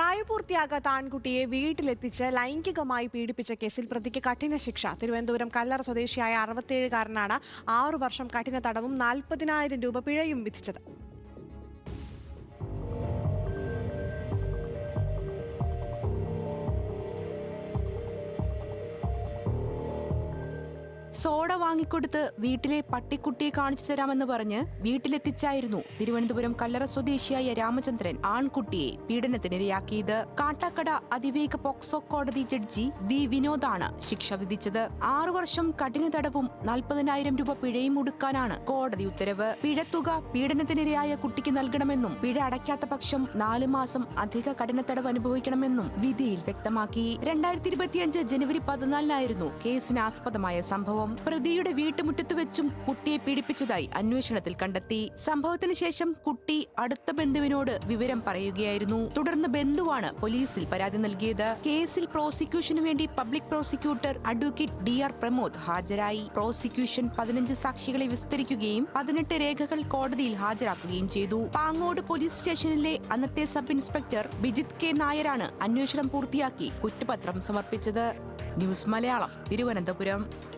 പ്രായപൂർത്തിയാകാത്ത ആൺകുട്ടിയെ വീട്ടിലെത്തിച്ച് ലൈംഗികമായി പീഡിപ്പിച്ച കേസിൽ പ്രതിക്ക് കഠിന ശിക്ഷ. തിരുവനന്തപുരം കല്ലറ സ്വദേശിയായ 67-കാരനാണ് 6 വർഷം കഠിന തടവും 40,000 രൂപ പിഴയും വിധിച്ചത്. സോഡ വാങ്ങിക്കൊടുത്ത് വീട്ടിലെ പട്ടിക്കുട്ടിയെ കാണിച്ചു തരാമെന്ന് പറഞ്ഞ് വീട്ടിലെത്തിച്ചായിരുന്നു തിരുവനന്തപുരം കല്ലറ സ്വദേശിയായ രാമചന്ദ്രൻ ആൺകുട്ടിയെ പീഡനത്തിനിരയാക്കിയത്. കാട്ടാക്കട അതിവേഗ പോക്സോ കോടതി ജഡ്ജി വി വിനോദാണ് ശിക്ഷ വിധിച്ചത്. 6 വർഷം കഠിന തടവും 40,000 രൂപ പിഴയും ഒടുക്കാനാണ് കോടതി ഉത്തരവ്. പിഴത്തുക പീഡനത്തിനിരയായ കുട്ടിക്ക് നൽകണമെന്നും പിഴ അടയ്ക്കാത്ത പക്ഷം 4 മാസം അധിക കഠിന തടവ് അനുഭവിക്കണമെന്നും വിധിയിൽ വ്യക്തമാക്കി. 2025 ജനുവരി 14-നായിരുന്നു കേസിനാസ്പദമായ സംഭവം. പ്രതിയുടെ വീട്ടുമുറ്റത്ത് വെച്ചും കുട്ടിയെ പീഡിപ്പിച്ചതായി അന്വേഷണത്തിൽ കണ്ടെത്തി. സംഭവത്തിന് ശേഷം കുട്ടി അടുത്ത ബന്ധുവിനോട് വിവരം പറയുകയായിരുന്നു. തുടർന്ന് ബന്ധുവാണ് പോലീസിൽ പരാതി നൽകിയത്. കേസിൽ പ്രോസിക്യൂഷനു വേണ്ടി public prosecutor advocate DR Pramod ഹാജരായി. പ്രോസിക്യൂഷൻ 15 സാക്ഷികളെ വിസ്തരിക്കുകയും 18 രേഖകൾ കോടതിയിൽ ഹാജരാക്കുകയും ചെയ്തു. പാങ്ങോട് പോലീസ് സ്റ്റേഷനിലെ അന്നത്തെ സബ് ഇൻസ്പെക്ടർ ബിജിത് K നായരാണ് അന്വേഷണം പൂർത്തിയാക്കി കുറ്റപത്രം സമർപ്പിച്ചത്. ന്യൂസ് മലയാളം, തിരുവനന്തപുരം.